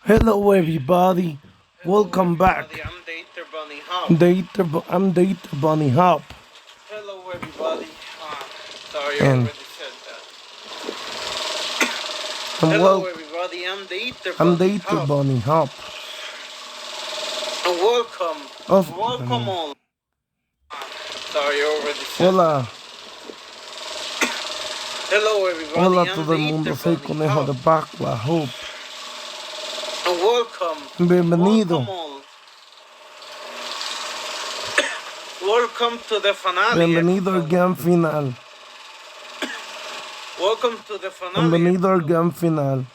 Hello, everybody. Hello, Welcome back. everybody. I'm the Eater Bunny Hop. I'm the Eater Bunny Hop, Hello, everybody. Sorry, I and already said that. I'm Hello, well. everybody. I'm the Eater I'm the Bunny Eater Hop. Bunny Hop. And welcome. Of Welcome all. Sorry, I already said Hola, that. Hello, everybody. hola a I'm todo the el mundo. Eater Soy Bunny Conejo de Hop. Pascua. Hope. And welcome. Bienvenido. Welcome all. Welcome to the finale Bienvenido al episode. gran final. Welcome to the finale Bienvenido al episode. gran final.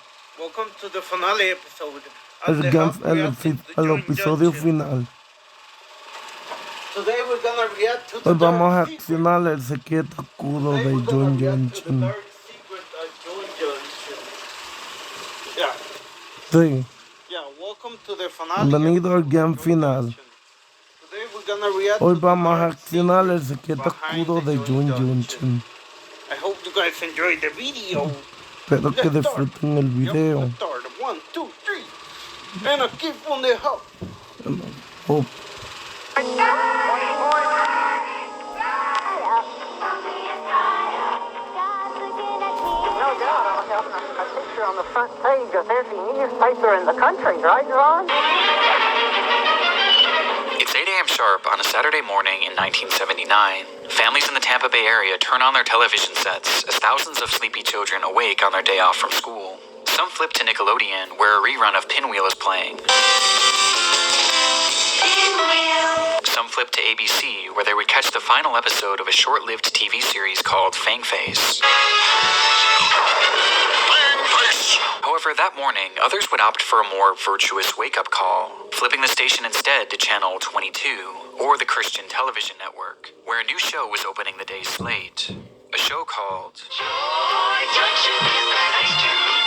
Welcome to the finale episode. El, Of the gran, Hop el, reacting to el episodio Junction. final. Today we're gonna react to the Hoy vamos a Dark Secret. accionar el secreto oscuro Today de we're gonna react to the Junction. Dark Secret of Junction. Yeah. Sí. Yeah, welcome to the finale. Bienvenido al episode gran of final. Junction. Today we're gonna react Hoy to the vamos a Dark accionar el Secret secreto behind oscuro the de Junction. Junction. I hope you guys enjoyed the video. Espero que Let's start. disfruten el video. Let's start. 1, 2, 3. And a keep on the hop. Hope. No doubt I'll have a picture on the front page of every newspaper in the country, right, Ron? It's 8 a.m. sharp on a Saturday morning in 1979. Families in the Tampa Bay area turn on their television sets as thousands of sleepy children awake on their day off from school. Some flip to Nickelodeon, where a rerun of Pinwheel is playing. Some flip to ABC, where they would catch the final episode of a short-lived TV series called Fangface. However, that morning, others would opt for a more virtuous wake-up call, flipping the station instead to Channel 22, or the Christian Television Network, where a new show was opening the day's slate. A show called Joy Junction is the place to be.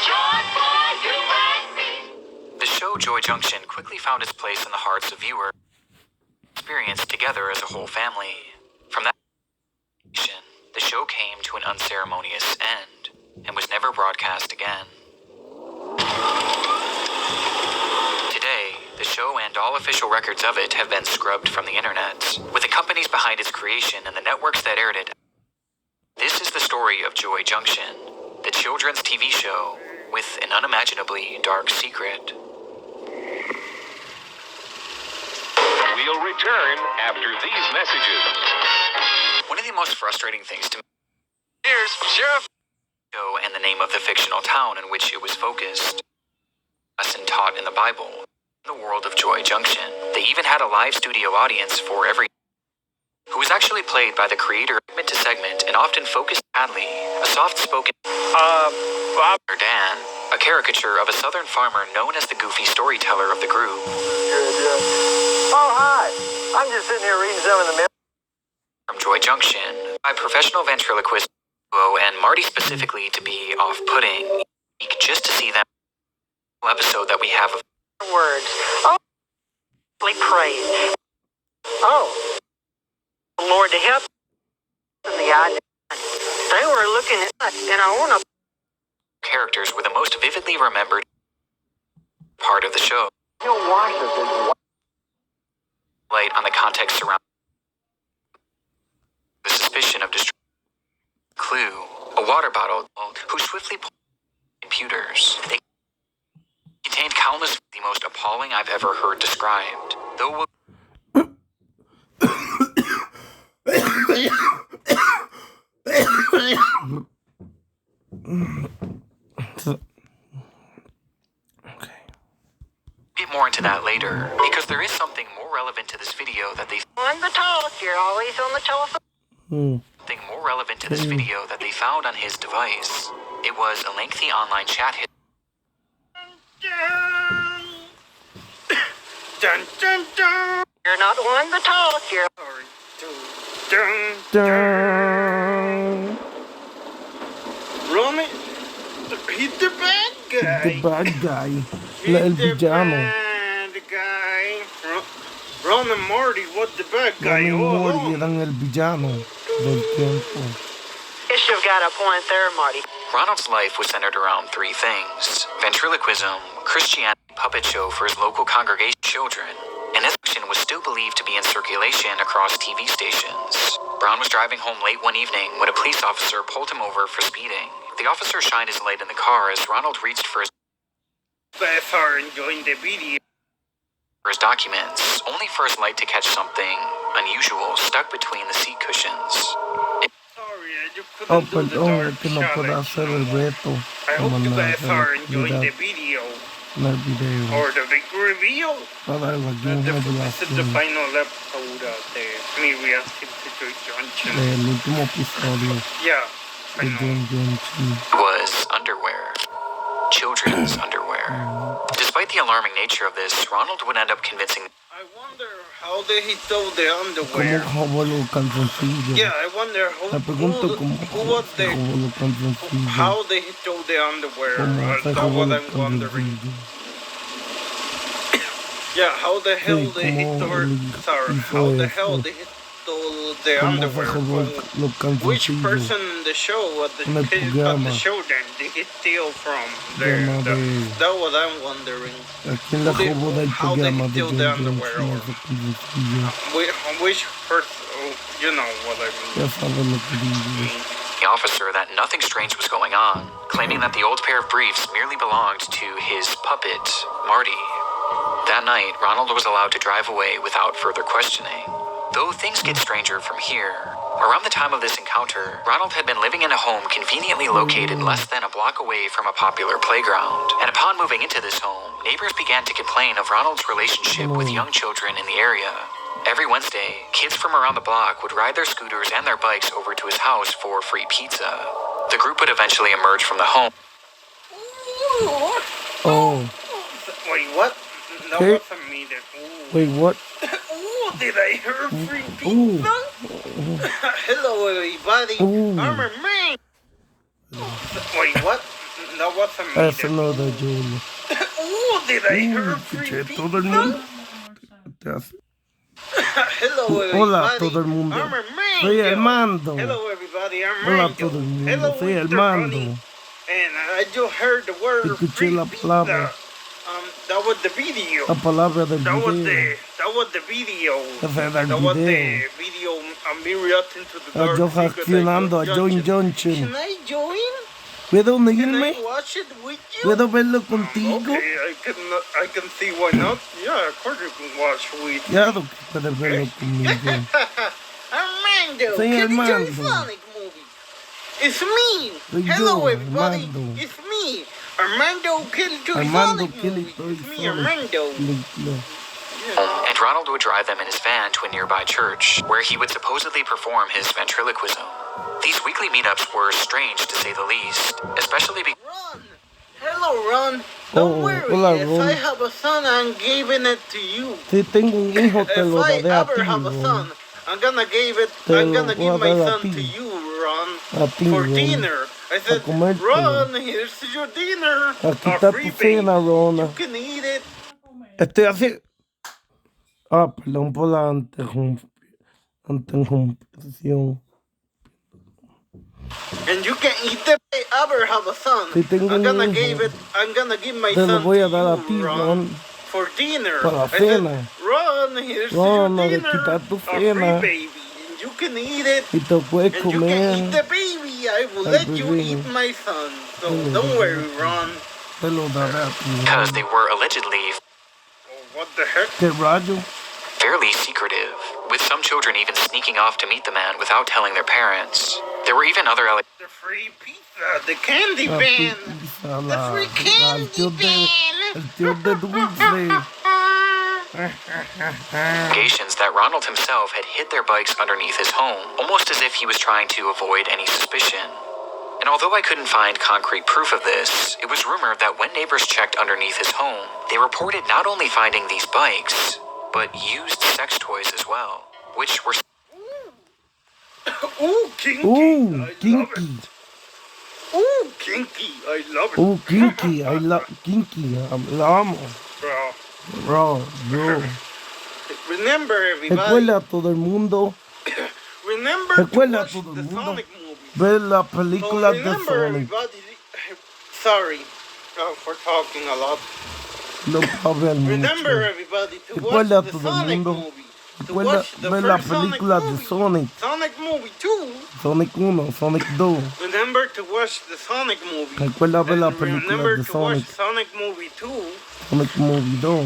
Joy for you and me. The show Joy Junction quickly found its place in the hearts of viewers, experienced together as a whole family. From that the show came to an unceremonious end and was never broadcast again. Today, the show and all official records of it have been scrubbed from the internet, with the companies behind its creation and the networks that aired it. This is the story of Joy Junction, the children's TV show with an unimaginably dark secret. We'll return after these messages. One of the most frustrating things to me is Sheriff show and the name of the fictional town in which it was focused. Lesson taught in the Bible, in the world of Joy Junction. They even had a live studio audience for every who was actually played by the creator segment to segment and often focused Hadley, a soft-spoken Bob or Dan, a caricature of a southern farmer known as the goofy storyteller of the group. Oh, hi. I'm just sitting here reading some of the mail. From Joy Junction, by professional ventriloquist duo and Marty specifically to be off-putting, just to see that episode that we have of Words. Oh, praise. Oh, Lord to help in the idea. They were looking at us, and I want to. characters were the most vividly remembered part of the show. Light on the context surrounding the suspicion of destruction. Clue, a water bottle who swiftly pulled computers. They contained countless, the most appalling I've ever heard described. Though we'll get more into that later, because there is something more relevant to this video that they On the talk, you're always on the telephone. something more relevant to this video that they found on his device. It was a lengthy online chat hit. Dun, dun, dun. You're not one to talk, you're. Dun, Dun. Run it. He's the bad guy. The bad guy. He's El the villano. bad guy. Ron and Marty was the bad guy Ron y all Morty along. eran el villano del tiempo. guess you've got a point there, Marty. Ronald's life was centered around three things: ventriloquism, Christianity, puppet show for his local congregation children, and his action was still believed to be in circulation across TV stations. Brown was driving home late one evening when a police officer pulled him over for speeding. The officer shined his light in the car as Ronald reached for his enjoying the video. documents, only for his light to catch something unusual stuck between the seat cushions. Sorry, you Oh, couldn't do the perdón, dark es que no puedo challenge, hacer el reto. I hope Como you en la guys are enjoying the actividad, video en el video. or the big reveal. Para algo aquí en This is the revelación final episode of the me reacting to the junction. del último episodio Yeah, I de know. Junction. Was underwear. Children's underwear. Despite the alarming nature of this, Ronald would end up convincing I wonder how did he throw the ¿Cómo underwear? robó los calzoncillos? Yeah, I wonder Me pregunto who was se the robó los calzoncillos. how did he throw the underwear? ¿Cómo se That's robó what los I'm wondering. calzoncillos? Yeah, how the hell Sí, did he ¿cómo throw? él Sorry, hizo how the eso? hell did he throw the ¿Cómo se underwear? robó From los which calzoncillos? person in the show at the En el kid at programa. the show then did he steal from there? Programa de- That's what I'm wondering. ¿A quién le robó del How did programa he de steal the Junction underwear? Or esos calzoncillos? which person? You know what I mean. Ya sabes lo que digo. the officer that nothing strange was going on, claiming that the old pair of briefs merely belonged to his puppet, Marty. That night, Ronald was allowed to drive away without further questioning. Though things get stranger from here. Around the time of this encounter, Ronald had been living in a home conveniently located less than a block away from a popular playground. And upon moving into this home, neighbors began to complain of Ronald's relationship with young children in the area. Every Wednesday, kids from around the block would ride their scooters and their bikes over to his house for free pizza. The group would eventually emerge from the home. Oh, Wait, what? That Hey. wasn't me. That. Ooh. wait, what? Ooh, did I hear free Ooh. pizza? Hello, everybody. Ooh. I'm a man. Wait, what? That wasn't me. Eso no de Julio. Ooh, did I hear free Escuché pizza? todo el mundo. Te hace- Hello, everybody. Hola a todo el mundo. I'm a man. Soy el mando. Hello, everybody. I'm Hola a Mando. todo el mundo. Hello, Soy el Mr. mando. Honey. And I just heard the word Escuché free la pizza. palabra. That was the video. La palabra del That was video. the video. Ese era el That was the video. video of me reacting to the Ah, dark yo secret reaccionando a of Join Can Junction. I join? ¿Puedo Can unirme? I watch it with you? ¿Puedo verlo contigo? Okay, I can see why not. Yeah, of course you can watch with. Claro que puedes verlo conmigo. Armando, Soy can you join Armando. Sonic movie? It's me. Soy Hello, yo, everybody. Armando. It's me. Armando Kill Toy Armando Sonic Kill movie. Toy It's me, Sonic. Armando. Película. And Ronald would drive them in his van to a nearby church, where he would supposedly perform his ventriloquism. These weekly meetups were strange, to say the least, especially because Ron. Hello, Ron. Don't Oh, worry. hola, If Ron. I have a son, I'm giving it to you. Si tengo un hijo, te If lo I daré a ever ti, have a Ron. son, I'm gonna give it. Te I'm lo gonna voy a give my dar a son ti. to you, Ron, A ti, for Ron. dinner. I said, comértelo. Ron, here's your dinner. Aquí A está free tu cena, baby. Rona. You can eat it. Estoy así. Ah, perdón por la interrupción. And you can eat it. If I ever have a son, Si tengo I'm un gonna hijo, give it. I'm gonna give my Te lo son voy a to dar a you, ti, Ron, Ron. for dinner. Para la I said, cena. Ron, here's Ron, your de dinner. quitar tu A free cena. baby, and you can eat it. Y te puedes And you can eat the comer. baby. I will Al let you bebé. eat my son. So Mm. don't worry, Ron. Te lo daré a ti. because Ron. they were allegedly Oh, what the heck? ¿Qué rayo? fairly secretive, with some children even sneaking off to meet the man without telling their parents. There were even other allegations. The free pizza, the candy La van. pizza, The la, free el candy tío de, van. el tío de dulce. Allegations that Ronald himself had hid their bikes underneath his home, almost as if he was trying to avoid any suspicion. And although I couldn't find concrete proof of this, it was rumored that when neighbors checked underneath his home, they reported not only finding these bikes, but used sex toys as well, which were Ooh, kinky. Ooh, I love kinky. it. Ooh, kinky. I love it. Ooh, kinky. I love kinky. La amo. Bro. Bro, bro. Remember, everybody. Recuerda a todo el mundo. Remember to Recuerda watch todo el the mundo. Sonic movies. Ve la So película de remember, Sonic. everybody. Sorry for talking a lot. No problem mucho. Remember, everybody, to watch Recuerda a the todo el Sonic mundo. movie. To Recuerda watch the ver la first Sonic película de movie. Sonic. Sonic movie 2. Sonic 1, Sonic 2. Remember to watch the Sonic movie. Recuerda ver la And película remember de to watch Sonic. Sonic movie 2. Sonic Movie 2.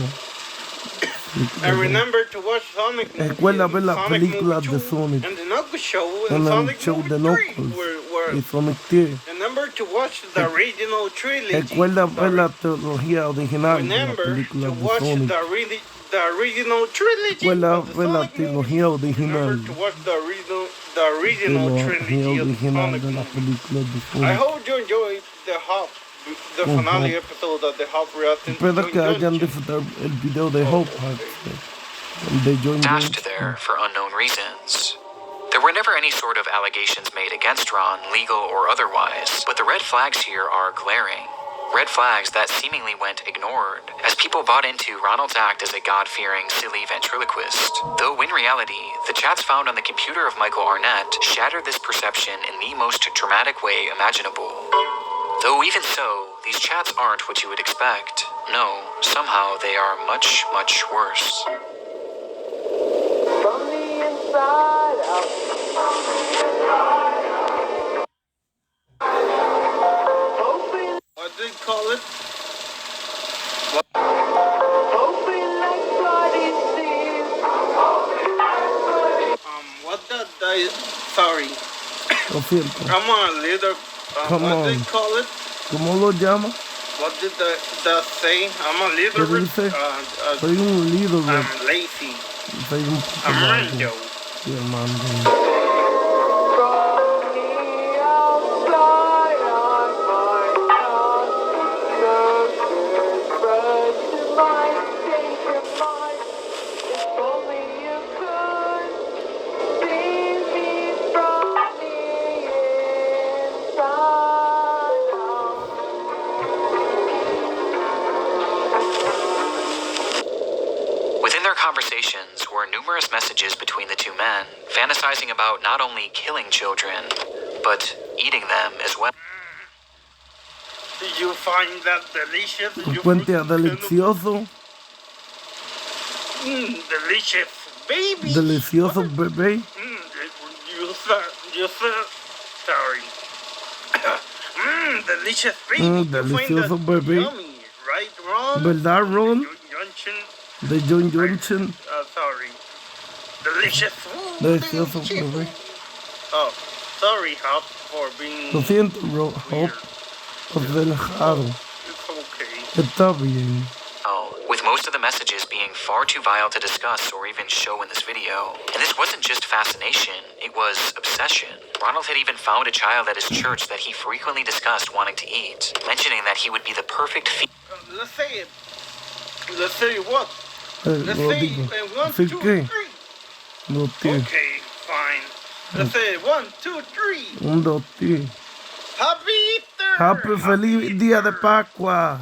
And remember to watch Sonic movie. Recuerda ver las Sonic películas movie de 2, Sonic. and the Knuckles show En and el Sonic show movie de 3. Knuckles Were, y Sonic 3. remember to watch the original trilogy. Recuerda ver Sorry. la trilogía original de la Remember película to de watch Sonic. the original trilogy. Recuerda of the ver la Sonic movies. trilogía original. Remember to watch the original Trilogía trilogy of the original Sonic de la movies. película de I Sonic. hope you enjoyed the finale episode of the Hop reaction. Espero que hayan disfrutado el video de Hope de John Dashed there for unknown reasons. There were never any sort of allegations made against Ron, legal or otherwise, but the red flags here are glaring. Red flags that seemingly went ignored, as people bought into Ronald's act as a God-fearing, silly ventriloquist. Though in reality, the chats found on the computer of Michael Arnett shattered this perception in the most dramatic way imaginable. Though even so, these chats aren't what you would expect. No, somehow they are much, much worse. From the inside out. Hoping, What do you call it? hoping like bloody seas. What that sorry. Lo siento. I'm on a little. Come what do on. you call it? ¿Cómo lo llama? What did that say? I'm a little ¿Qué bit. dice? Soy un líder. I'm lazy. Soy un poco I'm vago. rando. Sí, hermano. From the outside, I might not so good, but you might change your mind. If only you could see me from the inside out. Within their conversations were numerous messages between the two men, fantasizing about not only killing children, but eating them as well. Did you find that delicious? You Encuentra freaking delicioso. delicious, baby. Delicioso bebé. You said, sorry. Delicious baby. You find delicioso that baby. Yummy, right, Ron? ¿Verdad, Ron? Junction. De John Johnson. Sorry. Delicious. Delicioso bebé. Oh, sorry, Hop, for being Lo siento, Hope. weird. Por relajado. It's okay. Está bien. With most of the messages being far too vile to discuss or even show in this video. And this wasn't just fascination, it was obsession. Ronald had even found a child at his church that he frequently discussed wanting to eat, mentioning that he would be the perfect Let's say it. Let's say what? Let's Lo say digo. one, Así two, que, three. lo tiene. Okay, fine. Let's say 1, 2, 3. Un, dos, tres. Happy Easter! Happy feliz día de Pascua.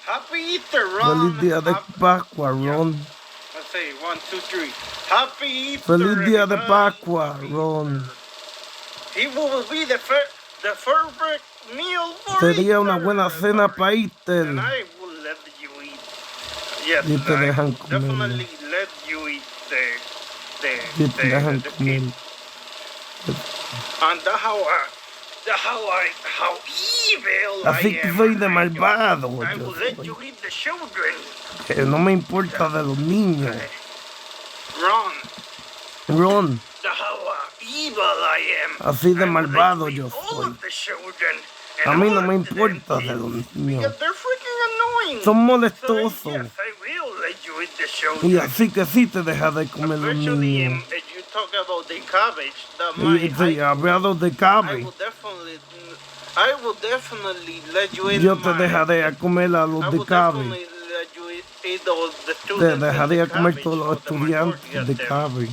Happy Easter, Ron. Feliz día de Pascua, Ron. Let's say 1, 2, 3. Happy Easter. Feliz día de everybody. Pascua, Ron. He will be the perfect meal for Sería una Easter, buena cena everybody. para Easter. And I will let you eat. Yes, Y te I dejan will comerlo. definitely let you eat Y te dejan the comer. kid. And that's how evil Así I que am. soy de malvado. I Yo will let soy. you eat the children. Que no me importa de los niños. Ron, Ron, that's how evil I am. así de I will let malvado you yo eat all soy. of the children A and mí all no me of them importa de kids, los niños. because they're freaking annoying. Son So, molestosos. yes, I will let you eat the Y children. así que sí te deja de comer los Especially niños. if you talk about the cabbage, that Y sí, hablado de cabe. I will definitely let you eat Yo te my- dejaré a comer a los I de will cabe. definitely let you eat all the Te students dejaré a and the comer cabbage todos los for the estudiantes majority of de them. cabe.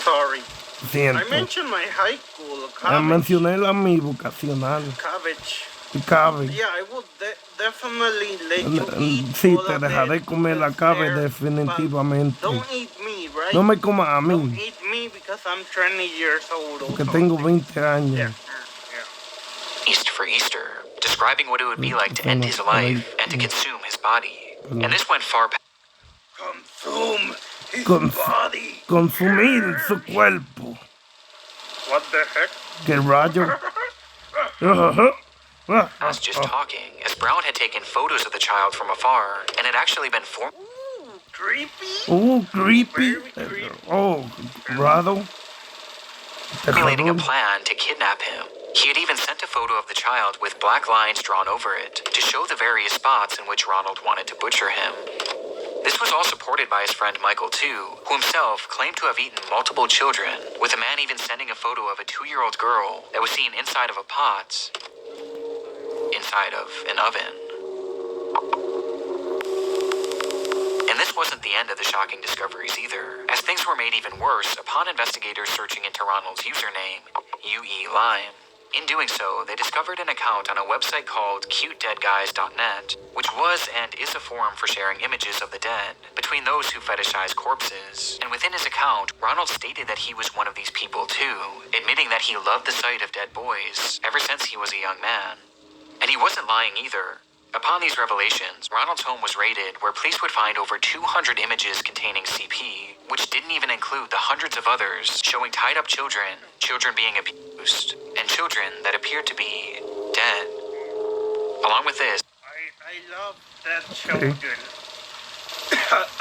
Sorry. I Siento. mentioned my high school Ya cabbage. mencioné la mi vocacional. Cabbage. Y cabe. Yeah, I will definitely let you eat Sí, all te of dejaré the comer la students cabe there, definitivamente. but don't eat me, right? No me comas a Don't mí. eat me because I'm 20 years old. Que tengo 20 años. Yeah. East for Easter, describing what it would be like to end his life and to consume his body. And this went far past. Consume his body. Consumir su cuerpo. What the heck? ¿Qué rayo? Past just talking, as Brown had taken photos of the child from afar and had actually been Creepy? Oh, creepy. Very creepy. Oh, raro. formulating a plan to kidnap him. He had even sent a photo of the child with black lines drawn over it to show the various spots in which Ronald wanted to butcher him. This was all supported by his friend Michael, too, who himself claimed to have eaten multiple children, with a man even sending a photo of a 2-year-old girl that was seen inside of a pot, inside of an oven. And this wasn't the end of the shocking discoveries either, as things were made even worse upon investigators searching into Ronald's username, UE Lime. In doing so, they discovered an account on a website called cutedeadguys.net, which was and is a forum for sharing images of the dead between those who fetishize corpses. And within his account, Ronald stated that he was one of these people too, admitting that he loved the sight of dead boys ever since he was a young man. And he wasn't lying either. Upon these revelations, Ronald's home was raided, where police would find over 200 images containing CP, which didn't even include the hundreds of others showing tied-up children, children being abused, and children that appeared to be dead. Along with this, I love dead children.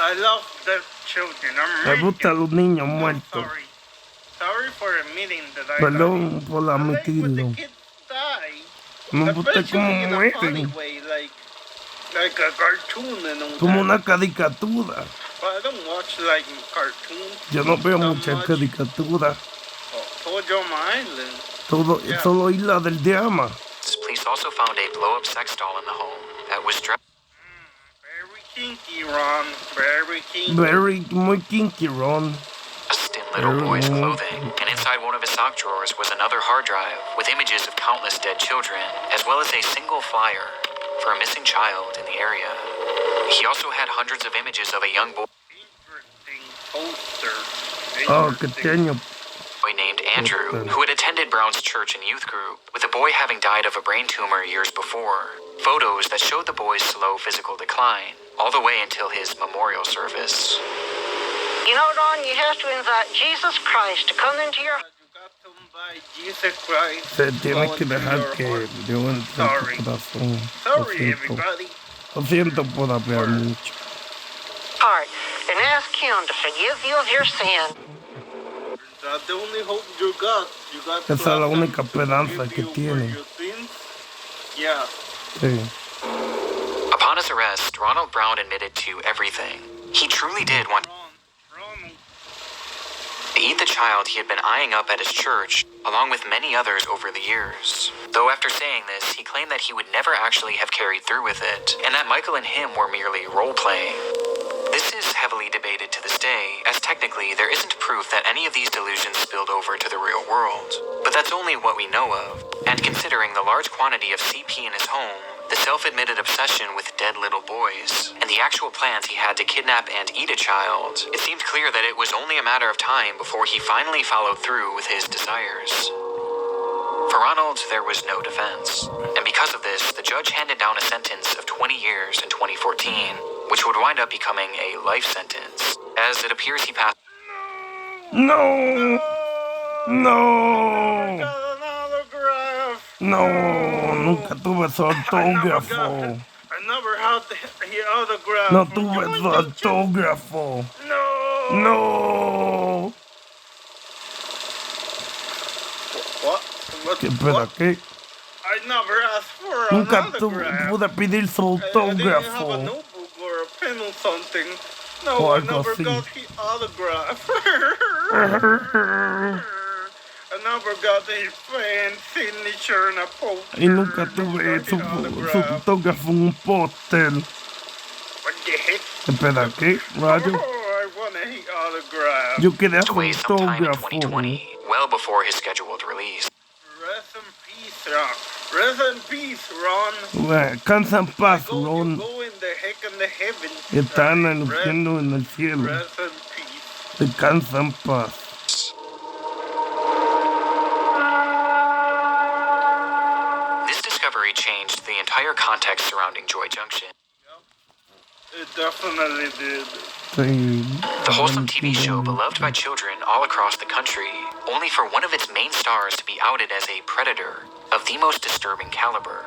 I love dead children. Me gustan los niños I'm muertos. sorry for admitting that I Perdón por I like when the admitirlo. kids die. Me gusta Especially cómo in a funny mueren. way, like a cartoon and all Como that. una caricatura. But I don't watch like cartoons. Yo no veo that muchas much. caricaturas. Told you my island. Todo, Yeah. solo Isla del Diama. police also found a blow-up sex doll in the home that was dressed Very kinky, Ron. Very kinky. Very, muy kinky, Ron. in little boy's clothing, and inside one of his sock drawers was another hard drive with images of countless dead children, as well as a single flyer for a missing child in the area. He also had hundreds of images of a young boy Interesting poster. Oh, que Interesting. tengo. named Andrew, who had attended Brown's church and youth group, with the boy having died of a brain tumor years before. Photos that showed the boy's slow physical decline, all the way until his memorial service. You know, Don, you have to invite Jesus Christ to come into your... You got to invite Jesus Christ. Te tienes que into dejar your que heart. yo entre en Sorry. tu corazón. Lo Sorry, siento. everybody. Lo siento por hablar mucho. heart and ask him to forgive you of your sin. That's the only hope you got. You got to Esa es la ask him única to esperanza forgive que you for tiene. your sins. Yeah. Sí. Upon his arrest, Ronald Brown admitted to everything. He truly did want Ron. to eat the child he had been eyeing up at his church, along with many others over the years. Though after saying this, he claimed that he would never actually have carried through with it, and that Michael and him were merely role-playing. This is heavily debated to this day, as technically there isn't proof that any of these delusions spilled over to the real world. But that's only what we know of, and considering the large quantity of CP in his home, the self-admitted obsession with dead little boys, and the actual plans he had to kidnap and eat a child, it seemed clear that it was only a matter of time before he finally followed through with his desires. For Ronald, there was no defense, and because of this, the judge handed down a sentence of 20 years in 2014, which would wind up becoming a life sentence, as it appears he passed. No. No. Got an autograph. No. Nunca tuve su autógrafo. I never had the autograph. No tuve su autógrafo. No. No. What? What? ¿Qué espera qué? I never asked for an Nunca autograph. pude pedir su I didn't have a autógrafo. notebook or a pen or something. No, O I algo never así. got his autograph. I never got his fan signature in a poster. Y nunca Never tuve got su his autograph. autógrafo en un póster. What the heck? Espera qué, rayo. Oh, I want his autograph. Yo quería su Away sometime in autógrafo. 2020, well before his scheduled release. Rest in peace, Ron. Rest in peace, Ron. Cansa en paz, Go, you Ron. go in the heck in the heaven. Están en el Rest- cielo, en el cielo. Rest in peace. Descansa en paz. entire context surrounding Joy Junction. It definitely did. Sí. The wholesome TV show beloved by children all across the country, only for one of its main stars to be outed as a predator of the most disturbing caliber.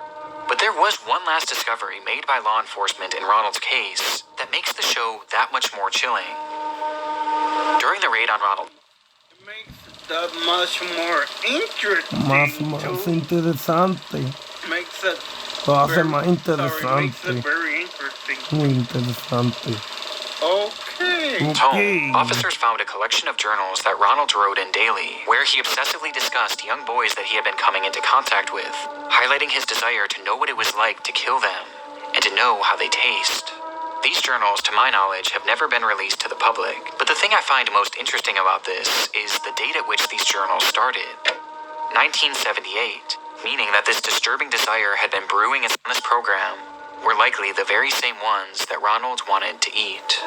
But there was one last discovery made by law enforcement in Ronald's case that makes the show that much more chilling. During the raid on Ronald, It makes it that much more interesting. Más too. interesante. Makes it Lo hace very- más sorry, makes interesante. it very interesting. Muy interesante. Okay. home, officers found a collection of journals that Ronald wrote in daily, where he obsessively discussed young boys that he had been coming into contact with, highlighting his desire to know what it was like to kill them and to know how they taste. These journals, to my knowledge, have never been released to the public, but the thing I find most interesting about this is the date at which these journals started. 1978, meaning that this disturbing desire had been brewing in this program, were likely the very same ones that Ronald wanted to eat.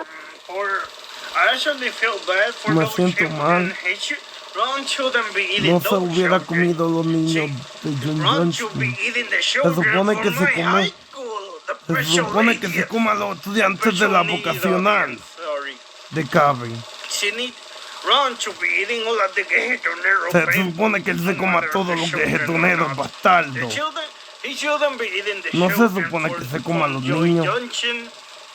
I actually feel bad for Me those siento children. mal. Ron shouldn't be eating No those se hubiera children. comido los niños See, de John Ron should be Johnson. eating the children supone que from se my come- high school, the Se special supone que se needs. coma a los estudiantes de Special la needs vocacional audience, sorry. de Cabe. She need, Ron should be eating all of the gejetoneros. Se supone que él se coma todos los gejetoneros bastardos. He shouldn't be eating the No se children supone for- que se coma from los Joy niños. Junction.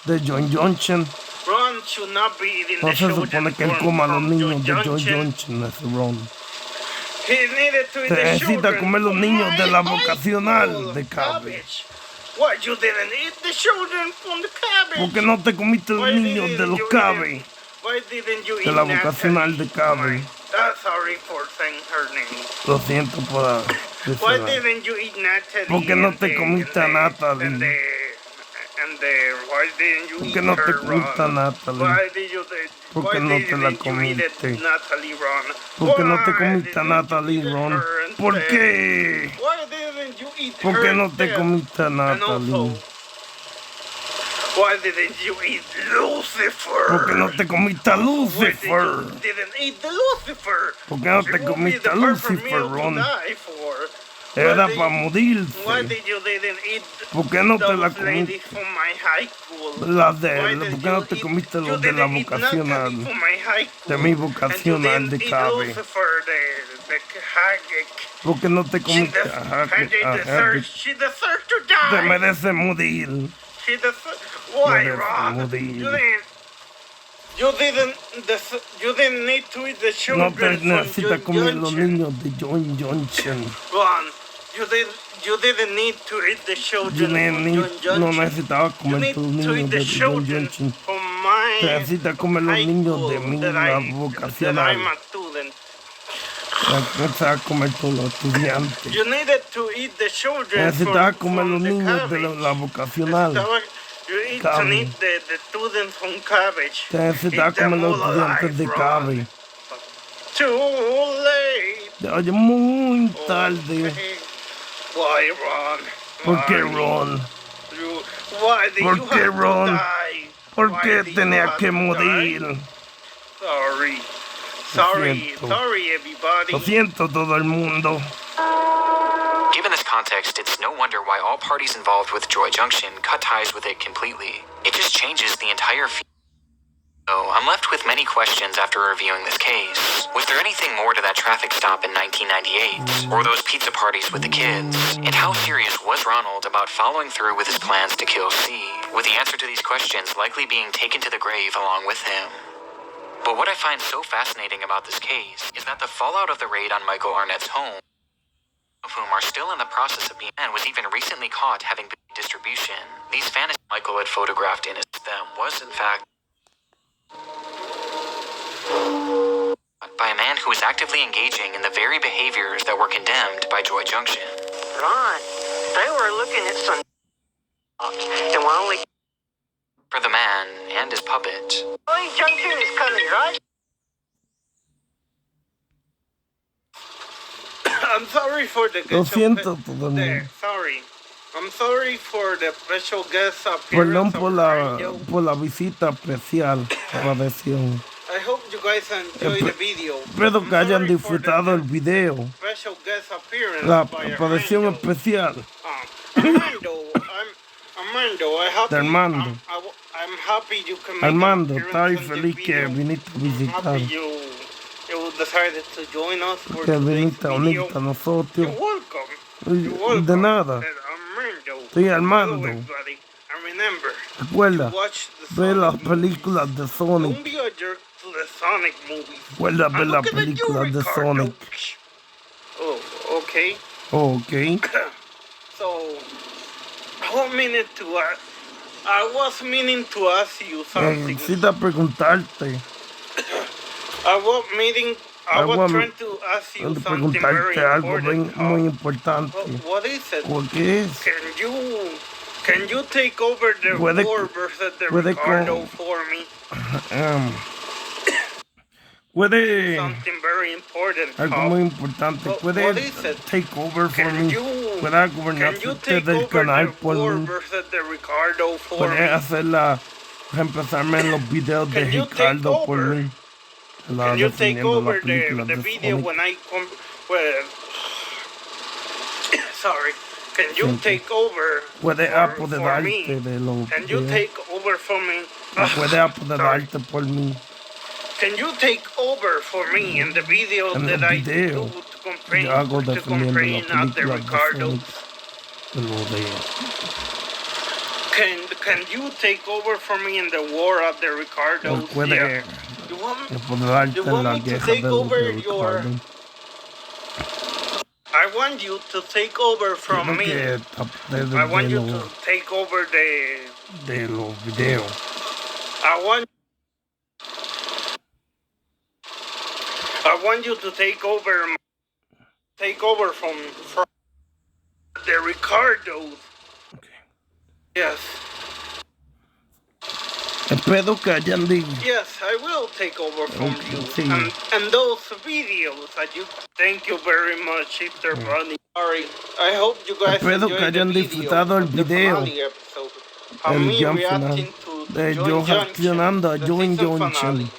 De John Johnson. Ron should not be eating No the se children supone que él from- coma a los from niños de Joy John Junction. Johnson, ese Ron. He needed to eat Se the necesita children comer los from niños de la my vocacional high school de Cabe. cabbage. Why you didn't eat the children from the cabbage? ¿Por qué no te comiste los Why niños de didn't los you eat Cabe? them? Why didn't you De eat la Natalie? vocacional de Cabe. Sorry for saying her name. Lo siento por Why decirlo. didn't you eat Natalie? ¿Por qué no and te the- comiste and a the- Natalie? why didn't you ¿Por eat qué no te her, comiste a Ron? Natalie? Why did you ¿Por why qué no te la didn't you eat it, comiste? Natalie, Ron? ¿Por qué no te Why comiste a didn't Natalie, you eat Ron? her ¿Por instead? qué? Why didn't you eat ¿Por her qué no te instead? comiste a And Natalie? also, why didn't you eat Lucifer? ¿Por qué no te comiste a Why Lucifer? didn't eat the Lucifer? ¿Por qué no She te will be comiste the a perfect Lucifer, meal to Ron? die for. Era Why para did- Why morirse. did you didn't eat ¿Por qué no te la those comiste? ladies from my high school? Las de Why él. ¿Por did qué no you te eat- comiste you los de la didn't eat vocacional? Natalie from my high school? De mi And you vocacional didn't de eat Cabe. Lucifer, the Haggek. ¿Por qué no te She comiste a Haggett? she deserves to Te die. merece morir. She deserves. Why, Merece Ron? morir. You didn't need to eat the No children te from necesitas John comer los Junction. niños de John Johnson. Ron, you didn't need to eat the children Yo from John no Junction. necesitaba You comer need los to niños eat de the John children Johnson. from my Te necesitas comer los high niños de school mi that la I'm vocacional. a student. Necesitas comer todos los estudiantes. You needed to eat the children Necesitas from comer los the niños de cabbage. la vocacional. You need to Cabbage. eat the students from cabbage. Te necesitas Eat them comer los all estudiantes de alive, Cabe. Ron. Too late. Oye, muy tarde. Okay. Why, Ron? ¿Por qué, Why? Ron? Why did ¿Por you qué, have to Ron? die? ¿Por Why qué did you tenía have que to morir? die? Sorry. Sorry, siento. sorry, everybody. Lo siento todo el mundo. Given this context, it's no wonder why all parties involved with Joy Junction cut ties with it completely. It just changes the entire feel. So I'm left with many questions after reviewing this case. Was there anything more to that traffic stop in 1998? Or those pizza parties with the kids? And how serious was Ronald about following through with his plans to kill C? With the answer to these questions likely being taken to the grave along with him. But what I find so fascinating about this case is that the fallout of the raid on Michael Arnett's home, of whom are still in the process of being, and was even recently caught having been in distribution. These fantasies Michael had photographed in his them was in fact by a man who was actively engaging in the very behaviors that were condemned by Joy Junction. Ron, they were looking at some and we're only For the man and his puppet, Joy Junction is coming, right? I'm sorry for the Lo guest siento todo el mundo. Sorry. I'm sorry for the special guest Perdón appearance por of la, radio. por la visita especial. Agradecido. I hope you guys enjoy the video. Espero que I'm hayan sorry for disfrutado el the video. special guest appearance La by a aparición radio. especial. Armando. I'm happy you can make Armando, an estoy appearance on the feliz que video. viniste a I'm visitar. happy you decided to join us for Que today's viniste a video. unirte a nosotros. You're welcome. You're welcome. De nada. Armando. Estoy Armando. Hello, everybody. And remember, Recuerda, to watch the ve las Sonic películas de movies. Sonic. Don't be a jerk to the Sonic movies. Recuerda ver And las look at you, películas de Ricardo. Sonic. Oh, okay. Ok. So, I was meaning to ask you something. Necesita preguntarte. I was trying to ask you something very Preguntarte algo important. muy importante. What is it? ¿Qué es? Can you take over the Puede- war versus the puede Ricardo con- for me? Puede Something very important. algo Hal. muy importante. What Puede is it? take over for Can me. you Puede gobernar can you usted take del over canal the por war mí. versus the Ricardo for Puede me? hacerla reemplazarme en los videos de Can you take Ricardo por over? mí. La Can you take defendiendo over las películas the de video Sonic. when I come? Well, sorry. Can you Siempre. take over Puede for apoderarte me? de los Can you videos. take over for me? Puede Sorry. apoderarte por mí. Can you take over for me in the videos En that los I do videos. to complain, Yo hago to defendiendo complain las at the películas de Ricardos? Sonic. De lo de Can you take over for me in the war at the Ricardos? puede Yeah. You want apoderarte you en want la me to guerra take de los over de your? Ricardo. I want you to take over from Quiero me. que I want you to take over de los videos. I want you to take over from the Ricardos. Okay. Yes. Espero que hayan dicho. Yes, I will take over from Okay, you. see. And those videos that you. Thank you very much, Mr. Bunny. Sorry. I hope you guys Espero enjoyed que hayan the video disfrutado el of the video. finale episode. Of El me jump reacting final. to De Join yo Junction, reaccionando a the Join season Junction. finale.